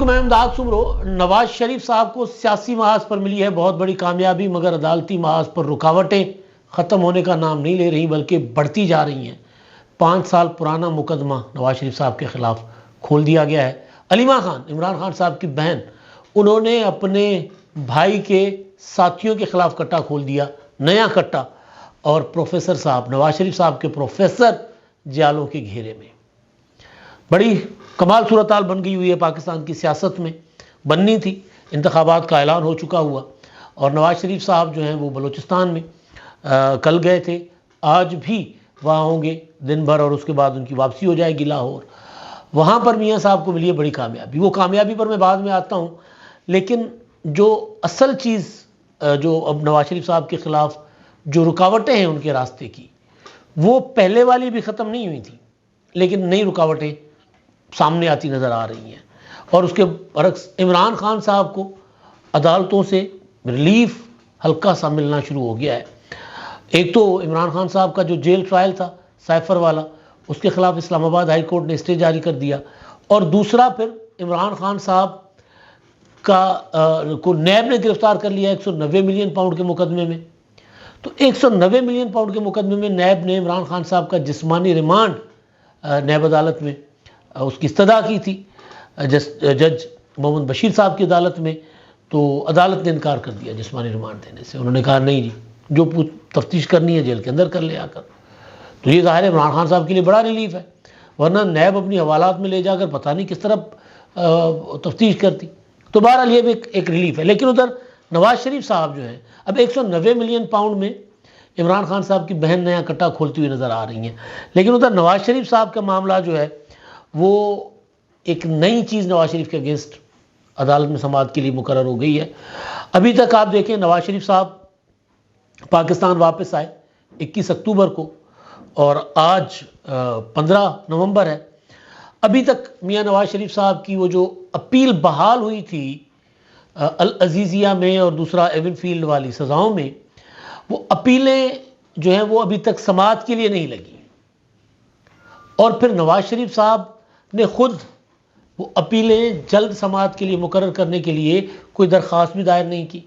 علیکم، میں امداد سمرو۔ نواز شریف صاحب کو سیاسی محاذ پر ملی ہے بہت بڑی کامیابی، مگر عدالتی محاذ پر رکاوٹیں ختم ہونے کا نام نہیں لے رہی بلکہ بڑھتی جا رہی ہیں۔ 5 سال پرانا مقدمہ نواز شریف صاحب کے خلاف کھول دیا گیا ہے۔ علیمہ خان، عمران خان صاحب کی بہن، انہوں نے اپنے بھائی کے ساتھیوں کے خلاف کٹا کھول دیا، نیا کٹا، اور پروفیسر صاحب، نواز شریف صاحب کے پروفیسر جیالوں کے گھیرے میں۔ بڑی کمال صورتحال بن گئی ہوئی ہے پاکستان کی سیاست میں، بننی تھی، انتخابات کا اعلان ہو چکا ہوا، اور نواز شریف صاحب جو ہیں وہ بلوچستان میں کل گئے تھے، آج بھی وہاں ہوں گے دن بھر، اور اس کے بعد ان کی واپسی ہو جائے گی لاہور۔ وہاں پر میاں صاحب کو ملی ہے بڑی کامیابی، وہ کامیابی پر میں بعد میں آتا ہوں، لیکن جو اصل چیز جو اب نواز شریف صاحب کے خلاف جو رکاوٹیں ہیں ان کے راستے کی، وہ پہلے والی بھی ختم نہیں ہوئی تھی، لیکن نئی رکاوٹیں سامنے آتی نظر آ رہی ہیں۔ اور اس کے برعکس عمران خان صاحب کو عدالتوں سے ریلیف ہلکا سا ملنا شروع ہو گیا ہے۔ ایک تو عمران خان صاحب کا جو جیل ٹرائل تھا سائفر والا، اس کے خلاف اسلام آباد ہائی کورٹ نے اسٹے جاری کر دیا، اور دوسرا پھر عمران خان صاحب کو نیب نے گرفتار کر لیا 190 ملین پاؤنڈ کے مقدمے میں۔ تو 190 ملین پاؤنڈ کے مقدمے میں نیب نے عمران خان صاحب کا جسمانی ریمانڈ نیب عدالت میں اس کی استدعا کی تھی جج محمد بشیر صاحب کی عدالت میں، تو عدالت نے انکار کر دیا جسمانی ریمانڈ دینے سے۔ انہوں نے کہا نہیں جی، جو تفتیش کرنی ہے جیل کے اندر کر لے آ کر۔ تو یہ ظاہر ہے عمران خان صاحب کے لیے بڑا ریلیف ہے، ورنہ نیب اپنی حوالات میں لے جا کر پتہ نہیں کس طرح تفتیش کرتی۔ تو بہرحال یہ بھی ایک ریلیف ہے۔ لیکن ادھر نواز شریف صاحب جو ہیں اب 190 ملین پاؤنڈ میں عمران خان صاحب کی بہن نیا کٹا کھولتی ہوئی نظر آ رہی ہیں، لیکن ادھر نواز شریف صاحب کا معاملہ جو ہے وہ ایک نئی چیز نواز شریف کے اگینسٹ عدالت میں سماعت کے لیے مقرر ہو گئی ہے۔ ابھی تک آپ دیکھیں نواز شریف صاحب پاکستان واپس آئے 21 اکتوبر کو، اور آج 15 نومبر ہے۔ ابھی تک میاں نواز شریف صاحب کی وہ جو اپیل بحال ہوئی تھی العزیزیہ میں اور دوسرا ایون فیلڈ والی سزاؤں میں، وہ اپیلیں جو ہیں وہ ابھی تک سماعت کے لیے نہیں لگی، اور پھر نواز شریف صاحب نے خود وہ اپیلیں جلد سماعت کے لیے مقرر کرنے کے لیے کوئی درخواست بھی دائر نہیں کی۔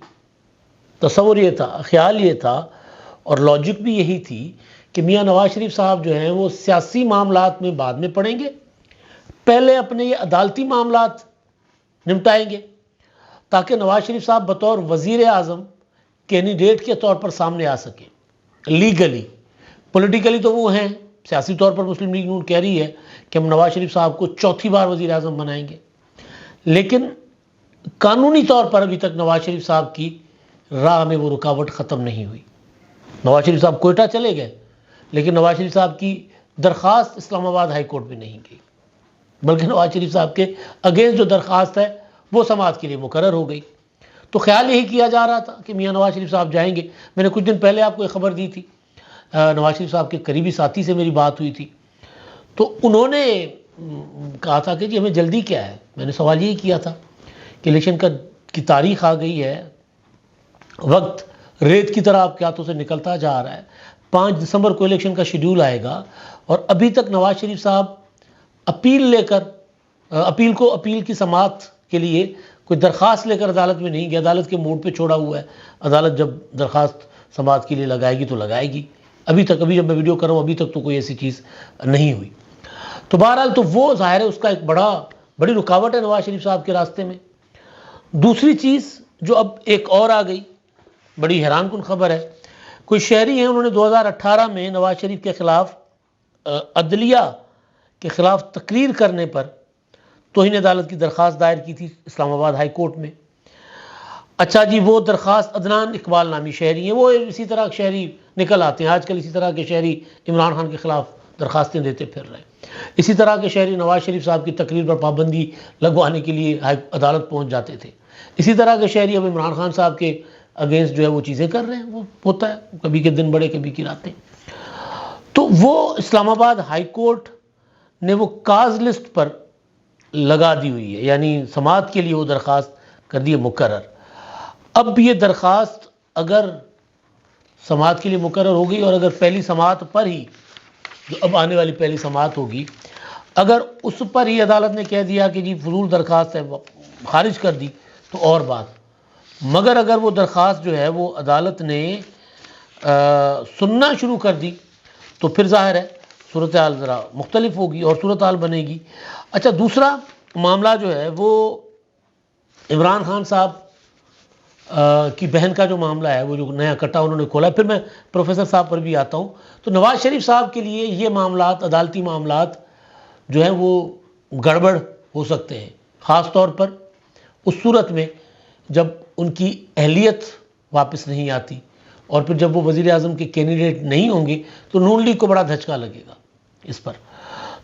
تصور یہ تھا، خیال یہ تھا، اور لاجک بھی یہی تھی کہ میاں نواز شریف صاحب جو ہیں وہ سیاسی معاملات میں بعد میں پڑیں گے، پہلے اپنے یہ عدالتی معاملات نمٹائیں گے، تاکہ نواز شریف صاحب بطور وزیر اعظم کینڈیڈیٹ کے طور پر سامنے آ سکیں لیگلی۔ پولیٹیکلی تو وہ ہیں، سیاسی طور پر مسلم لیگ نون کہہ رہی ہے کہ ہم نواز شریف صاحب کو چوتھی بار وزیر اعظم بنائیں گے، لیکن قانونی طور پر ابھی تک نواز شریف صاحب کی راہ میں وہ رکاوٹ ختم نہیں ہوئی۔ نواز شریف صاحب کوئٹہ چلے گئے، لیکن نواز شریف صاحب کی درخواست اسلام آباد ہائی کورٹ میں نہیں گئی، بلکہ نواز شریف صاحب کے اگینسٹ جو درخواست ہے وہ سماعت کے لیے مقرر ہو گئی۔ تو خیال یہی کیا جا رہا تھا کہ میاں نواز شریف صاحب جائیں گے۔ میں نے کچھ دن پہلے آپ کو ایک خبر دی تھی، نواز شریف صاحب کے قریبی ساتھی سے میری بات ہوئی تھی، تو انہوں نے کہا تھا کہ جی ہمیں جلدی کیا ہے۔ میں نے سوال یہی کیا تھا کہ الیکشن کی تاریخ آ گئی ہے، وقت ریت کی طرح آپ کے ہاتھوں سے نکلتا جا رہا ہے، 5 دسمبر کو الیکشن کا شیڈیول آئے گا، اور ابھی تک نواز شریف صاحب اپیل لے کر اپیل کی سماعت کے لیے کوئی درخواست لے کر عدالت میں نہیں گیا، عدالت کے موڈ پہ چھوڑا ہوا ہے۔ عدالت جب درخواست سماعت کے لیے لگائے گی تو لگائے گی، ابھی جب میں ویڈیو کر رہا ہوں ابھی تک تو کوئی ایسی چیز نہیں ہوئی۔ تو بہرحال تو وہ ظاہر ہے اس کا ایک بڑی رکاوٹ ہے نواز شریف صاحب کے راستے میں۔ دوسری چیز جو اب ایک اور آ گئی، بڑی حیران کن خبر ہے، کوئی شہری ہیں، انہوں نے 2018 میں نواز شریف کے خلاف عدلیہ کے خلاف تقریر کرنے پر توہین عدالت کی درخواست دائر کی تھی اسلام آباد ہائی کورٹ میں۔ اچھا جی، وہ درخواست عدنان اقبال نامی شہری ہیں، وہ اسی طرح شہری نکل آتے ہیں آج کل، اسی طرح کے شہری عمران خان کے خلاف درخواستیں دیتے پھر رہے ہیں، اسی طرح کے شہری نواز شریف صاحب کی تقریر پر پابندی لگوانے کے لیے عدالت پہنچ جاتے تھے، اسی طرح کے شہری اب عمران خان صاحب کے اگینسٹ جو ہے وہ چیزیں کر رہے ہیں۔ وہ ہوتا ہے، کبھی کے دن بڑے کبھی کی راتیں۔ تو وہ اسلام آباد ہائی کورٹ نے وہ کاز لسٹ پر لگا دی ہوئی ہے، یعنی سماعت کے لیے وہ درخواست کر دی ہے مقرر۔ اب یہ درخواست اگر سماعت کے لیے مقرر ہو گئی، اور اگر پہلی سماعت پر ہی، جو اب آنے والی پہلی سماعت ہوگی، اگر اس پر ہی عدالت نے کہہ دیا کہ جی فضول درخواست ہے، خارج کر دی تو اور بات، مگر اگر وہ درخواست جو ہے وہ عدالت نے سننا شروع کر دی تو پھر ظاہر ہے صورتحال ذرا مختلف ہوگی اور صورتحال بنے گی۔ اچھا، دوسرا معاملہ جو ہے وہ عمران خان صاحب کی بہن کا جو معاملہ ہے، وہ جو نیا کٹا انہوں نے کھولا ہے، پھر میں پروفیسر صاحب پر بھی آتا ہوں۔ تو نواز شریف صاحب کے لیے یہ معاملات، عدالتی معاملات جو ہیں وہ گڑبڑ ہو سکتے ہیں، خاص طور پر اس صورت میں جب ان کی اہلیت واپس نہیں آتی اور پھر جب وہ وزیر اعظم کے کینڈیڈیٹ نہیں ہوں گے تو نون لیگ کو بڑا دھچکا لگے گا اس پر۔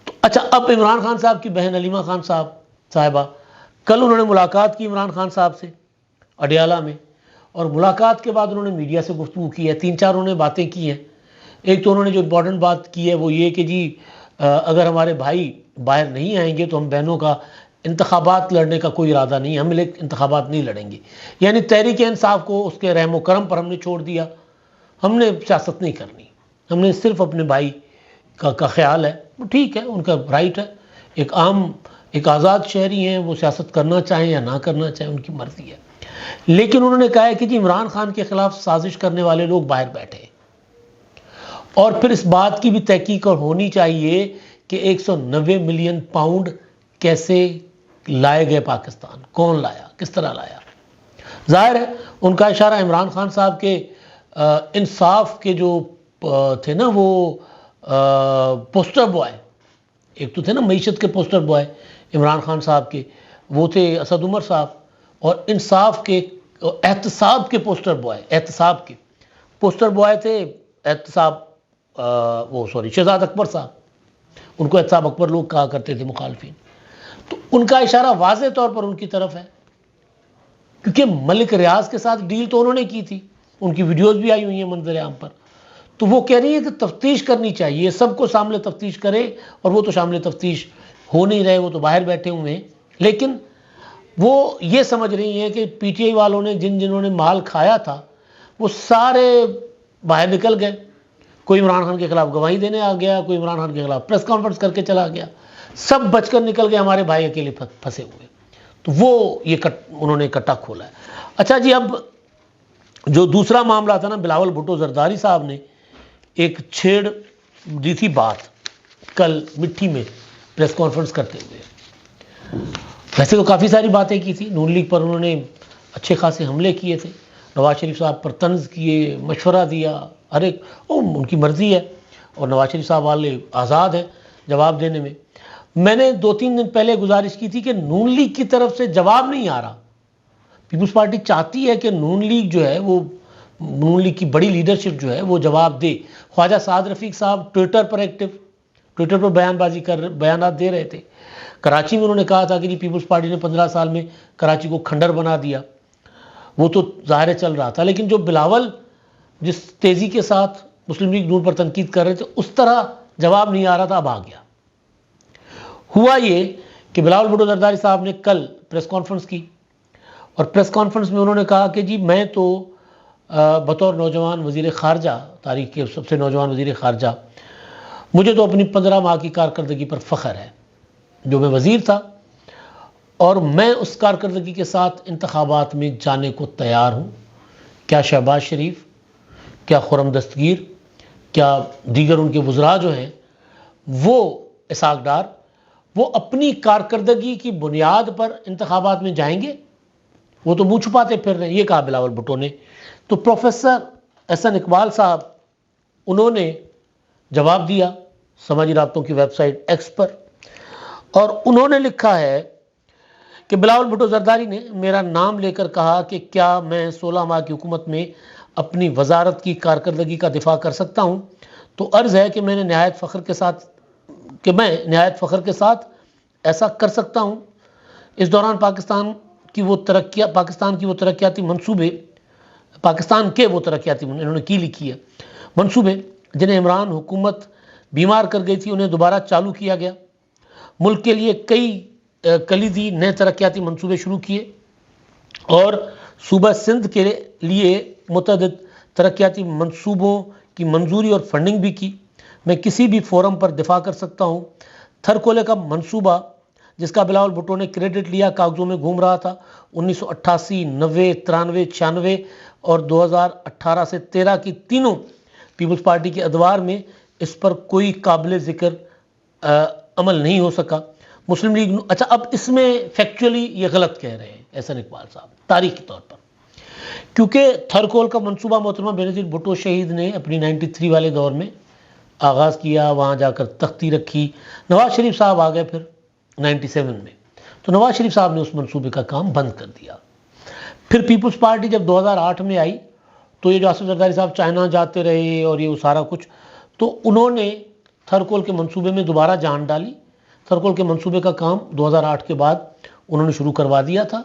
تو اچھا، اب عمران خان صاحب کی بہن علیمہ خان صاحبہ کل انہوں نے ملاقات کی عمران خان صاحب سے اڈیالہ میں، اور ملاقات کے بعد انہوں نے میڈیا سے گفتگو کی ہے، 3-4 انہوں نے باتیں کی ہیں۔ ایک تو انہوں نے جو امپورٹنٹ بات کی ہے وہ یہ کہ جی اگر ہمارے بھائی باہر نہیں آئیں گے تو ہم بہنوں کا انتخابات لڑنے کا کوئی ارادہ نہیں، ہم انتخابات نہیں لڑیں گے، یعنی تحریک انصاف کو اس کے رحم و کرم پر ہم نے چھوڑ دیا، ہم نے سیاست نہیں کرنی، ہم نے صرف اپنے بھائی کا خیال ہے، وہ ٹھیک ہے، ان کا رائٹ ہے، ایک آزاد شہری ہیں، وہ سیاست کرنا چاہیں یا نہ کرنا چاہیں ان کی مرضی ہے۔ لیکن انہوں نے کہا ہے کہ جی عمران خان کے خلاف سازش کرنے والے لوگ باہر بیٹھے ہیں، اور پھر اس بات کی بھی تحقیق ہونی چاہیے کہ 190 ملین پاؤنڈ کیسے لائے گئے پاکستان، کون لایا، کس طرح لایا۔ ظاہر ہے ان کا اشارہ عمران خان صاحب کے انصاف کے جو تھے نا وہ پوسٹر بوائے، ایک تو تھے نا معیشت کے پوسٹر بوائے عمران خان صاحب کے، وہ تھے اسد عمر صاحب، اور انصاف کے احتساب کے پوسٹر بوائے تھے شہزاد اکبر صاحب، ان کو احتساب اکبر لوگ کہا کرتے تھے مخالفین۔ تو ان کا اشارہ واضح طور پر ان کی طرف ہے، کیونکہ ملک ریاض کے ساتھ ڈیل تو انہوں نے کی تھی، ان کی ویڈیوز بھی آئی ہوئی ہیں منظر عام پر۔ تو وہ کہہ رہی ہیں کہ تفتیش کرنی چاہیے، سب کو شامل تفتیش کرے، اور وہ تو شامل تفتیش ہو نہیں رہے، وہ تو باہر بیٹھے ہوئے ہیں۔ لیکن وہ یہ سمجھ رہی ہیں کہ پی ٹی آئی والوں نے جنہوں نے مال کھایا تھا وہ سارے باہر نکل گئے، کوئی عمران خان کے خلاف گواہی دینے آ گیا، کوئی عمران خان کے خلاف پریس کانفرنس کر کے چلا گیا، سب بچ کر نکل گئے، ہمارے بھائی اکیلے پھنسے ہوئے۔ تو وہ انہوں نے کٹا کھولا ہے۔ اچھا جی، اب جو دوسرا معاملہ تھا نا، بلاول بھٹو زرداری صاحب نے ایک چھیڑ دی تھی بات کل مٹھی میں پریس کانفرنس کرتے ہوئے۔ ویسے تو کافی ساری باتیں کی تھی، نون لیگ پر انہوں نے اچھے خاصے حملے کیے تھے، نواز شریف صاحب پر طنز کیے، مشورہ دیا، ہر ایک ان کی مرضی ہے، اور نواز شریف صاحب والے آزاد ہیں جواب دینے میں۔ میں نے 2-3 دن پہلے گزارش کی تھی کہ نون لیگ کی طرف سے جواب نہیں آ رہا، پیپلز پارٹی چاہتی ہے کہ نون لیگ جو ہے وہ، نون لیگ کی بڑی لیڈرشپ جو ہے وہ جواب دے۔ خواجہ سعد رفیق صاحب ٹویٹر پر ایکٹیو، ٹویٹر پر بیانات دے رہے تھے۔ کراچی میں انہوں نے کہا تھا کہ جی پیپلز پارٹی نے 15 سال میں کراچی کو کھنڈر بنا دیا، وہ تو ظاہر چل رہا تھا، لیکن جو بلاول جس تیزی کے ساتھ مسلم لیگ نون پر تنقید کر رہے تھے اس طرح جواب نہیں آ رہا تھا، اب آ گیا۔ ہوا یہ کہ بلاول بھٹو زرداری صاحب نے کل پریس کانفرنس کی، اور پریس کانفرنس میں انہوں نے کہا کہ جی میں تو بطور نوجوان وزیر خارجہ، تاریخ کے سب سے نوجوان وزیر خارجہ، مجھے تو اپنی 15 ماہ کی کارکردگی پر فخر ہے جو میں وزیر تھا، اور میں اس کارکردگی کے ساتھ انتخابات میں جانے کو تیار ہوں۔ کیا شہباز شریف، کیا خرم دستگیر، کیا دیگر ان کے وزراء جو ہیں وہ اسحاق ڈار، وہ اپنی کارکردگی کی بنیاد پر انتخابات میں جائیں گے؟ وہ تو منہ چھپاتے پھر رہے ہیں، یہ کہا بلاول بھٹو نے۔ تو پروفیسر احسن اقبال صاحب انہوں نے جواب دیا سماجی رابطوں کی ویب سائٹ ایکس پر، اور انہوں نے لکھا ہے کہ بلاول بھٹو زرداری نے میرا نام لے کر کہا کہ کیا میں 16 ماہ کی حکومت میں اپنی وزارت کی کارکردگی کا دفاع کر سکتا ہوں؟ تو عرض ہے کہ میں نہایت فخر کے ساتھ ایسا کر سکتا ہوں۔ اس دوران پاکستان کے وہ ترقیاتی منصوبے انہوں نے کی لکھی ہے منصوبے جنہیں عمران حکومت بیمار کر گئی تھی، انہیں دوبارہ چالو کیا گیا۔ ملک کے لیے کئی کلیدی نئے ترقیاتی منصوبے شروع کیے، اور صوبہ سندھ کے لیے متعدد ترقیاتی منصوبوں کی منظوری اور فنڈنگ بھی کی۔ میں کسی بھی فورم پر دفاع کر سکتا ہوں۔ تھر کولے کا منصوبہ جس کا بلاول بھٹو نے کریڈٹ لیا، کاغذوں میں گھوم رہا تھا 1988، 90، 93، 96 اور 2018 سے 13 کی تینوں پیپلز پارٹی کے ادوار میں اس پر کوئی قابل ذکر عمل نہیں ہو سکا۔ مسلم لیگ اچھا اب اس میں فیکچولی یہ غلط کہہ رہے ہیں احسن اقبال صاحب تاریخی طور پر، کیونکہ تھرکول کا منصوبہ محترمہ بینظیر بھٹو شہید نے اپنی 93 والے دور میں آغاز کیا، وہاں جا کر تختی رکھی، نواز شریف صاحب آ گئے پھر 97 میں، تو نواز شریف صاحب نے اس منصوبے کا کام بند کر دیا۔ پھر پیپلز پارٹی جب 2008 میں آئی تو یہ جو آصف زرداری صاحب چائنا جاتے رہے اور یہ سارا کچھ، تو انہوں نے تھرکول کے منصوبے میں دوبارہ جان ڈالی۔ تھرکول کے منصوبے کا کام 2008 کے بعد انہوں نے شروع کروا دیا تھا۔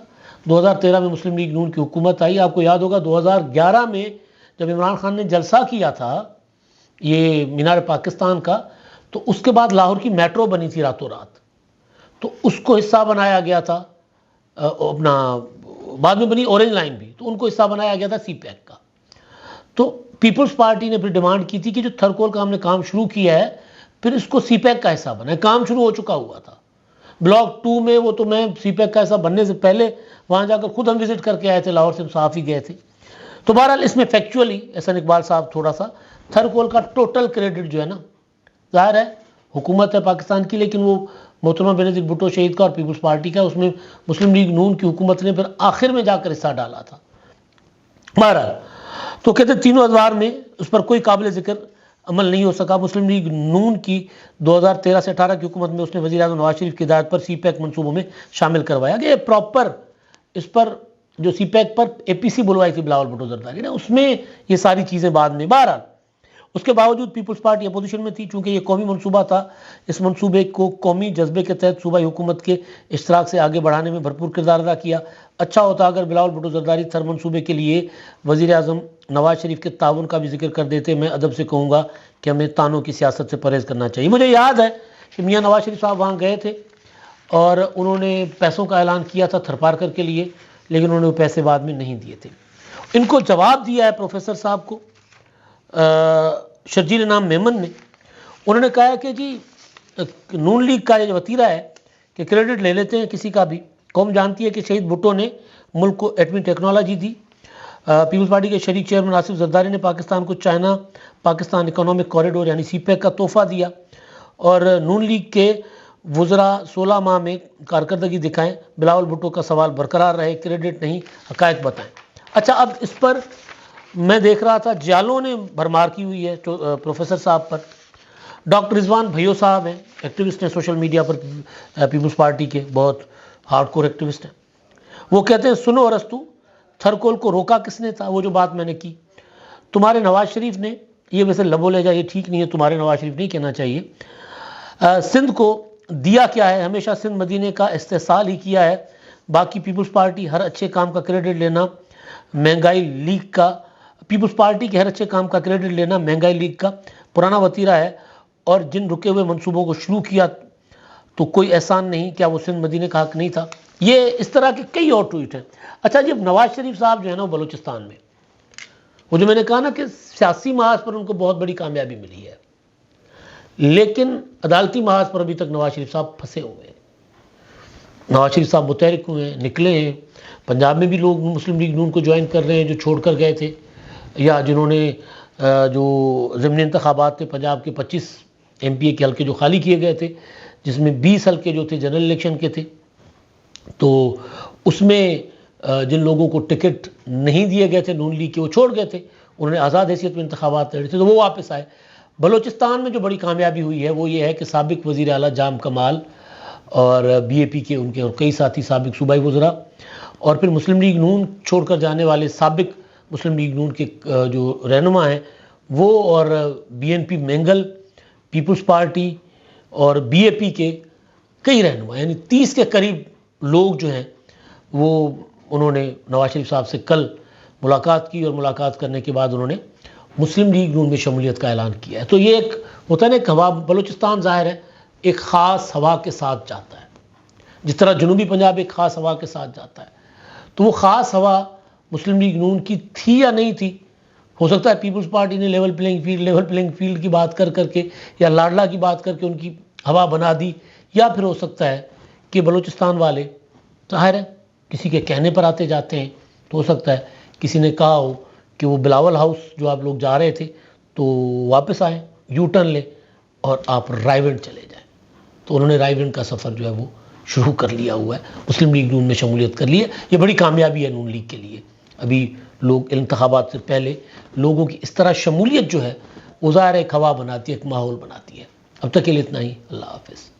2013 میں مسلم لیگ نون کی حکومت آئی۔ آپ کو یاد ہوگا 2011 میں جب عمران خان نے جلسہ کیا تھا یہ مینار پاکستان کا، تو اس کے بعد لاہور کی میٹرو بنی تھی راتوں رات، تو اس کو حصہ بنایا گیا تھا اپنا، بعد میں بنی اورنج لائن بھی، تو ان کو حصہ بنایا گیا تھا سی پیک کا۔ تو پیپلز پارٹی نے پھر ڈیمانڈ کی تھی کہ جو تھرکول کا ہم نے کام شروع کیا ہے پھر اس کو سی پیک کا حصہ بنائے، کام شروع ہو چکا ہوا تھا بلاک 2 میں، وہ تو میں سی پیک کا حصہ بننے سے پہلے وہاں جا کر خود ہم وزٹ کر کے آئے تھے، لاہور سے ہم صحافی گئے تھے۔ تو بہرحال اس میں فیکچولی احسن اقبال صاحب تھوڑا سا تھرکول کا ٹوٹل کریڈٹ جو ہے نا، ظاہر ہے حکومت ہے پاکستان کی، لیکن وہ محترمہ بینظیر بھٹو شہید کا اور پیپلز پارٹی کا، اس میں مسلم لیگ نون کی حکومت نے پھر آخر میں جا کر حصہ ڈالا تھا۔ بہرحال تو کہتے ہیں تینوں ادوار میں اس پر کوئی قابل ذکر عمل نہیں ہو سکا۔ مسلم لیگ نون کی 2013 سے 18 کی حکومت میں اس نے وزیر اعظم نواز شریف کی ہدایت پر سی پیک منصوبوں میں شامل کروایا گیا۔ پراپر اس پر جو سی پیک پر اے پی سی بلوائی تھی بلاول بھٹو زرداری نے، اس میں یہ ساری چیزیں بعد میں۔ بہرحال اس کے باوجود پیپلز پارٹی اپوزیشن میں تھی، چونکہ یہ قومی منصوبہ تھا، اس منصوبے کو قومی جذبے کے تحت صوبائی حکومت کے اشتراک سے آگے بڑھانے میں بھرپور کردار ادا کیا۔ اچھا ہوتا اگر بلاول بھٹو زرداری تھر منصوبے کے لیے وزیر اعظم نواز شریف کے تعاون کا بھی ذکر کر دیتے۔ میں ادب سے کہوں گا کہ ہمیں تانوں کی سیاست سے پرہیز کرنا چاہیے۔ مجھے یاد ہے کہ میاں نواز شریف صاحب وہاں گئے تھے اور انہوں نے پیسوں کا اعلان کیا تھا تھر پارکر کے لیے، لیکن انہوں نے وہ پیسے بعد میں نہیں دیے تھے۔ ان کو جواب دیا ہے پروفیسر صاحب کو شرجیل انعام میمن نے، انہوں نے کہا کہ جی نون لیگ کا یہ وتیرہ ہے کہ کریڈٹ لے لیتے ہیں کسی کا بھی۔ قوم جانتی ہے کہ شہید بھٹو نے ملک کو ایٹمی ٹیکنالوجی دی۔ پیپلز پارٹی کے شریک چیئرمین آصف زرداری نے پاکستان کو چائنا پاکستان اکنامک کوریڈور یعنی سی پیک کا تحفہ دیا، اور نون لیگ کے وزراء 16 ماہ میں کارکردگی دکھائیں۔ بلاول بھٹو کا سوال برقرار رہے، کریڈٹ نہیں حقائق بتائیں۔ اچھا اب اس پر میں دیکھ رہا تھا جالوں نے بھرمار کی ہوئی ہے پروفیسر صاحب پر۔ ڈاکٹر رضوان بھائیو صاحب ہیں، ایکٹیوسٹ ہیں سوشل میڈیا پر، پیپلز پارٹی کے بہت ہارڈ کور ایکٹیوسٹ ہیں۔ وہ کہتے ہیں سنو ارسطو، تھرکول کو روکا کس نے تھا؟ وہ جو بات میں نے کی، تمہارے نواز شریف نے، یہ ویسے لبو لہجہ یہ ٹھیک نہیں ہے، تمہارے نواز شریف نہیں کہنا چاہیے۔ سندھ کو دیا کیا ہے؟ ہمیشہ سندھ مدینے کا استحصال ہی کیا ہے۔ باقی پیپلز پارٹی ہر اچھے کام کا کریڈٹ لینا مہنگائی لیگ کا، پیپلز پارٹی کے ہر اچھے کام کا کریڈٹ لینا مہنگائی لیگ کا پرانا وتیرہ ہے، اور جن رکے ہوئے منصوبوں کو شروع کیا تو کوئی احسان نہیں، کیا وہ سندھ مدینے کا حق نہیں تھا؟ یہ اس طرح کے کئی اور ٹویٹ ہیں۔ اچھا جب نواز شریف صاحب جو ہے نا وہ بلوچستان میں، وہ جو میں نے کہا نا کہ سیاسی محاذ پر ان کو بہت بڑی کامیابی ملی ہے، لیکن عدالتی محاذ پر ابھی تک نواز شریف صاحب پھنسے ہوئے ہیں۔ نواز شریف صاحب متحرک ہوئے ہیں، نکلے ہیں، پنجاب میں بھی لوگ مسلم لیگ نون کو جوائن کر رہے ہیں جو چھوڑ کر گئے تھے، یا جنہوں نے جو ضمنی انتخابات تھے پنجاب کے 25 ایم پی اے کے حلقے جو خالی کیے گئے تھے، جس میں 20 حلقے جو تھے جنرل الیکشن کے تھے، تو اس میں جن لوگوں کو ٹکٹ نہیں دیے گئے تھے نون لیگ کے، وہ چھوڑ گئے تھے، انہوں نے آزاد حیثیت میں انتخابات لڑے تھے تو وہ واپس آئے۔ بلوچستان میں جو بڑی کامیابی ہوئی ہے وہ یہ ہے کہ سابق وزیر اعلیٰ جام کمال اور بی اے پی کے ان کے اور کئی ساتھی سابق صوبائی وزراء، اور پھر مسلم لیگ نون چھوڑ کر جانے والے سابق مسلم لیگ نون کے جو رہنما ہیں وہ، اور B N P Mengal, peoples party اور بی اے پی کے کئی رہنما، یعنی 30 کے قریب لوگ جو ہیں وہ انہوں نے نواز شریف صاحب سے کل ملاقات کی، اور ملاقات کرنے کے بعد انہوں نے مسلم لیگ نون میں شمولیت کا اعلان کیا ہے۔ تو یہ ایک ہوتا ہے نا ایک ہوا، بلوچستان ظاہر ہے ایک خاص ہوا کے ساتھ جاتا ہے، جس طرح جنوبی پنجاب ایک خاص ہوا کے ساتھ جاتا ہے، تو وہ خاص ہوا مسلم لیگ نون کی تھی یا نہیں تھی؟ ہو سکتا ہے پیپلز پارٹی نے لیول پلینگ فیلڈ کی بات کر کے یا لاڈلا کی بات کر کے ان کی ہوا بنا دی، یا پھر ہو سکتا ہے کہ بلوچستان والے ظاہر ہے کسی کے کہنے پر آتے جاتے ہیں، تو ہو سکتا ہے کسی نے کہا ہو کہ وہ بلاول ہاؤس جو آپ لوگ جا رہے تھے تو واپس آئیں، یو ٹرن لیں اور آپ رائے ونڈ چلے جائیں، تو انہوں نے رائے ونڈ کا سفر جو ہے وہ شروع کر لیا ہوا ہے، مسلم لیگ نون میں شمولیت کر لی ہے۔ یہ بڑی کامیابی ہے نون لیگ کے لیے۔ ابھی لوگ انتخابات سے پہلے لوگوں کی اس طرح شمولیت جو ہے وہ ظاہر ایک ہوا بناتی ہے، ایک ماحول بناتی ہے۔ اب تک کے لیے اتنا ہی، اللہ حافظ۔